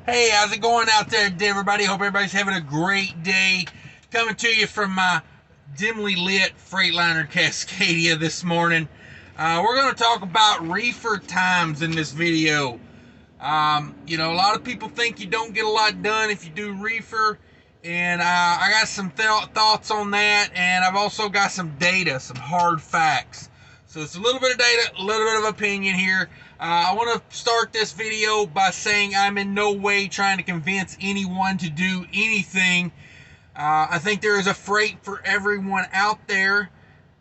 Hey, how's it going out there, everybody? Hope everybody's having a great day. Coming to you from my dimly lit Freightliner Cascadia this morning. We're going to talk about reefer times in this video. A lot of people think you don't get a lot done if you do reefer, and I got some thoughts on that, and I've also got some data, some hard facts. So it's a little bit of data, a little bit of opinion here. I want to start this video by saying I'm in no way trying to convince anyone to do anything. I think there is a freight for everyone out there.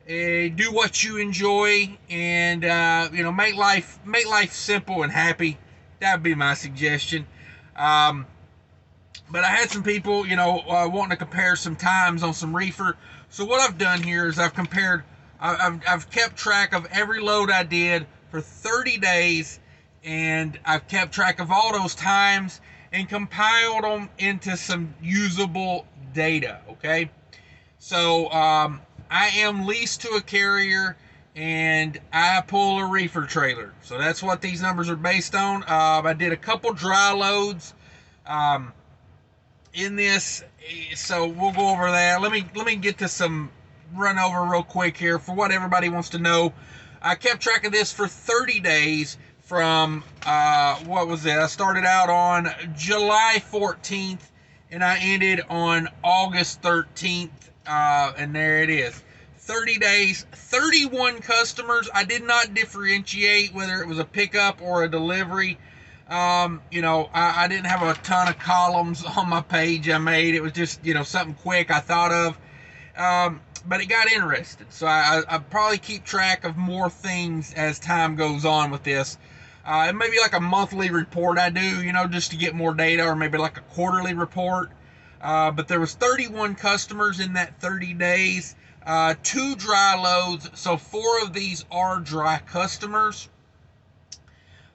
Do what you enjoy, and make life simple and happy. That would be my suggestion. But I had some people, wanting to compare some times on some reefer. So what I've done here is I've kept track of every load I did for 30 days, and I've kept track of all those times and compiled them into some usable data. Okay, so I am leased to a carrier, and I pull a reefer trailer. So that's what these numbers are based on. I did a couple dry loads in this, so we'll go over that. Let me get to some run over real quick here for what everybody wants to know. I kept track of this for 30 days from what was it? I started out on July 14th and I ended on August 13th, and there it is. 30 days, 31 customers. I did not differentiate whether it was a pickup or a delivery. I didn't have a ton of columns on my page I made. It was just, something quick I thought of. But it got interesting. So I probably keep track of more things as time goes on with this. It may be like a monthly report I do, just to get more data, or maybe like a quarterly report. But there was 31 customers in that 30 days, 2 dry loads. So 4 of these are dry customers.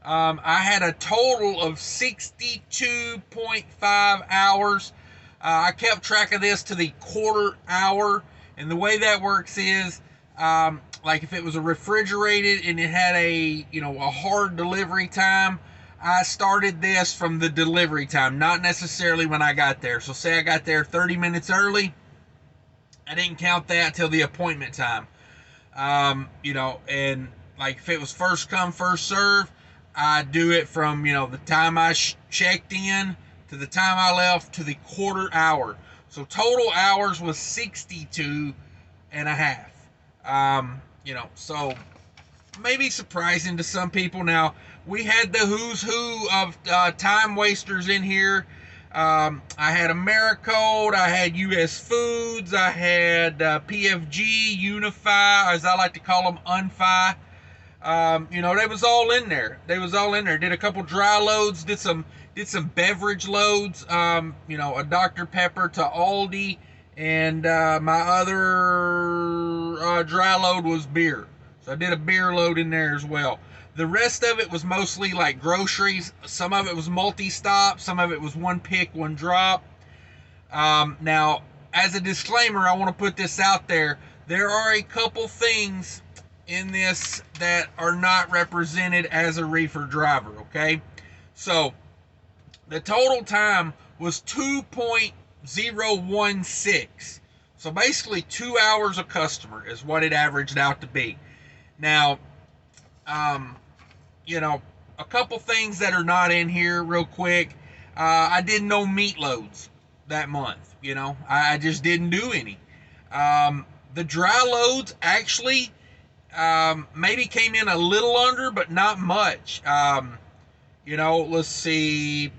I had a total of 62.5 hours. I kept track of this to the quarter hour. And the way that works is, like if it was a refrigerated and it had a hard delivery time, I started this from the delivery time, not necessarily when I got there. So say I got there 30 minutes early, I didn't count that till the appointment time. And like if it was first come, first serve, I do it from, the time I checked in to the time I left to the quarter hour. So total hours was 62 and a half. So maybe surprising to some people. Now, we had the who's who of time wasters in here. I had Americode, I had US Foods, I had PFG, Unify, as I like to call them, Unfi. They was all in there. Did a couple dry loads, did some beverage loads, a Dr. Pepper to Aldi, and my other dry load was beer. So I did a beer load in there as well. The rest of it was mostly like groceries. Some of it was multi-stop. Some of it was one pick, one drop. Now, as a disclaimer, I want to put this out there. There are a couple things in this that are not represented as a reefer driver, okay? So the total time was 2.016. So basically 2 hours a customer is what it averaged out to be. Now, a couple things that are not in here real quick. I did no meat loads that month. I just didn't do any. The dry loads actually maybe came in a little under, but not much. Let's see,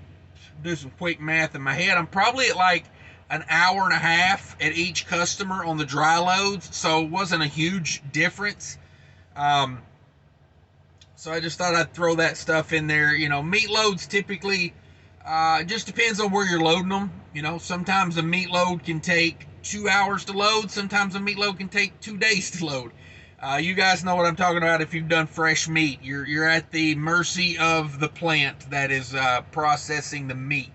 do some quick math in my head. I'm probably at like an hour and a half at each customer on the dry loads, so it wasn't a huge difference. So I just thought I'd throw that stuff in there. Meat loads typically, just depends on where you're loading them. Sometimes a meat load can take 2 hours to load. Sometimes a meat load can take 2 days to load. You guys know what I'm talking about if you've done fresh meat. You're at the mercy of the plant that is processing the meat.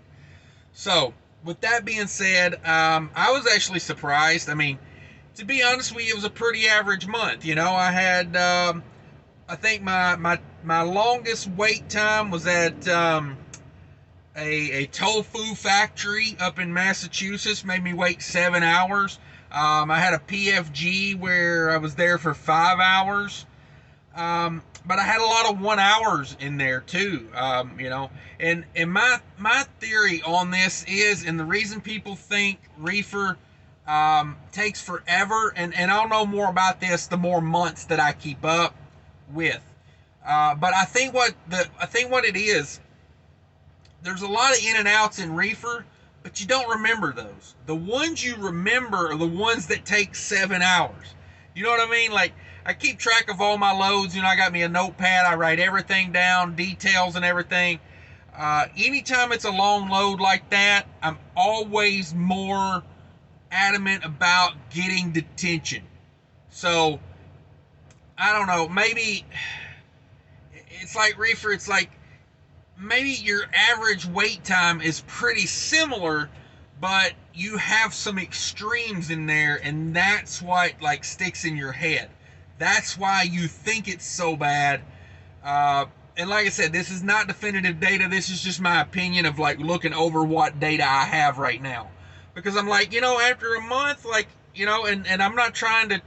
So, with that being said, I was actually surprised. I mean, to be honest with you, it was a pretty average month. I had, I think my longest wait time was at a tofu factory up in Massachusetts, made me wait 7 hours. I had a PFG where I was there for 5 hours. But I had a lot of 1 hours in there too. And my theory on this is, and the reason people think Reefer takes forever, and I'll know more about this the more months that I keep up with. But I think what it is, there's a lot of in and outs in Reefer, but you don't remember those. The ones you remember are the ones that take 7 hours. You know what I mean? Like, I keep track of all my loads. I got me a notepad. I write everything down, details and everything. Anytime it's a long load like that, I'm always more adamant about getting detention. So, I don't know. Maybe it's like Reefer. It's like maybe your average wait time is pretty similar, but you have some extremes in there, and that's what like sticks in your head. That's why you think it's so bad. And like I said, this is not definitive data. This is just my opinion of like looking over what data I have right now. Because I'm like, after a month, like, and I'm not trying to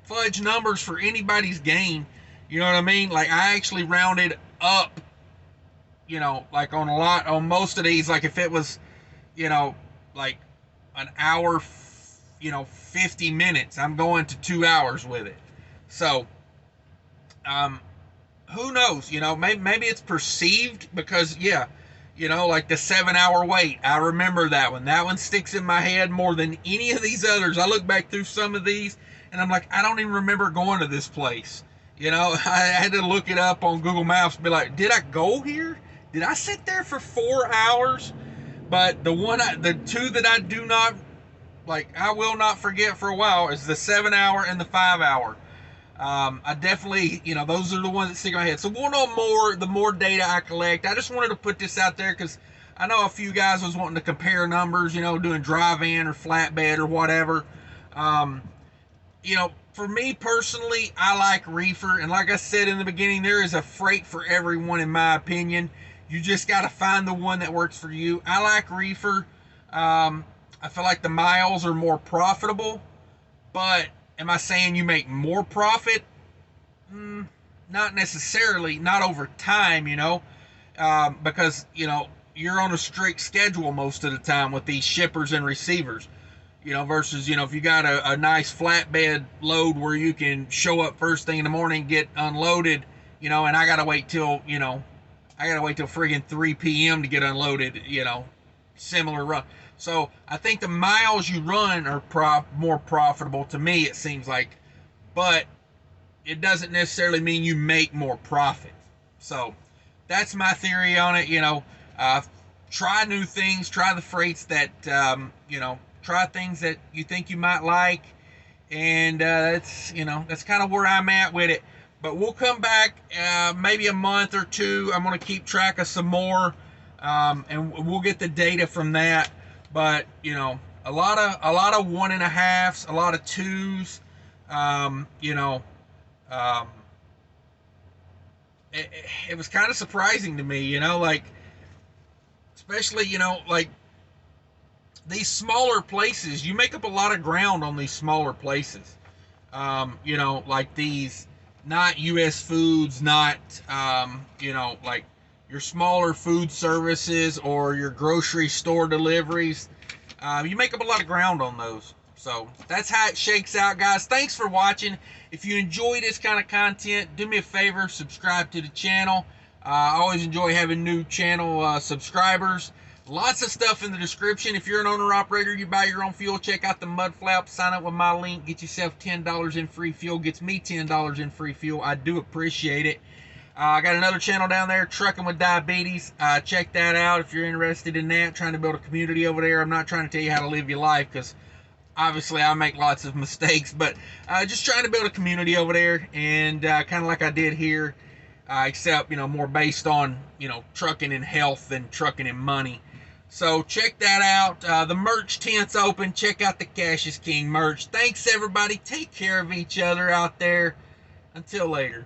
fudge numbers for anybody's gain. You know what I mean? Like, I actually rounded up, like on most of these, like if it was, like an hour, 50 minutes, I'm going to 2 hours with it. So, who knows? Maybe it's perceived because, like the 7 hour wait. I remember that one. That one sticks in my head more than any of these others. I look back through some of these and I'm like, I don't even remember going to this place. I had to look it up on Google Maps, be like, did I go here? Did I sit there for 4 hours? But the two that I do not, like, I will not forget for a while is the 7 hour and the 5 hour. I definitely, those are the ones that stick in my head. So we'll know more the more data I collect. I just wanted to put this out there because I know a few guys was wanting to compare numbers, doing drive-in or flatbed or whatever. For me personally, I like Reefer. And like I said in the beginning, there is a freight for everyone, in my opinion. You just got to find the one that works for you. I like Reefer. I feel like the miles are more profitable, but am I saying you make more profit? Not necessarily, not over time, because, you're on a strict schedule most of the time with these shippers and receivers, versus, if you got a nice flatbed load where you can show up first thing in the morning, get unloaded, and I got to wait till friggin' 3 p.m. to get unloaded, similar run. So I think the miles you run are more profitable to me, it seems like, but it doesn't necessarily mean you make more profit. So that's my theory on it. Try new things, try the freights that, try things that you think you might like. And that's kind of where I'm at with it. But we'll come back maybe a month or two. I'm going to keep track of some more, and we'll get the data from that. But a lot of 1.5s, a lot of 2s. It was kind of surprising to me, like, especially like these smaller places. You make up a lot of ground on these smaller places. Like these, not U.S. Foods, not like your smaller food services or your grocery store deliveries. You make up a lot of ground on those. So that's how it shakes out, guys. Thanks for watching. If you enjoy this kind of content, do me a favor, subscribe to the channel. I always enjoy having new channel subscribers. Lots of stuff in the description. If you're an owner-operator, you buy your own fuel, check out the Mudflap, sign up with my link, get yourself $10 in free fuel, gets me $10 in free fuel. I do appreciate it. I got another channel down there, Trucking with Diabetes. Check that out if you're interested in that. Trying to build a community over there. I'm not trying to tell you how to live your life because obviously I make lots of mistakes, but just trying to build a community over there, and kind of like I did here, except more based on trucking and health than trucking and money. So check that out. The merch tent's open. Check out the Cash is King merch. Thanks everybody. Take care of each other out there. Until later.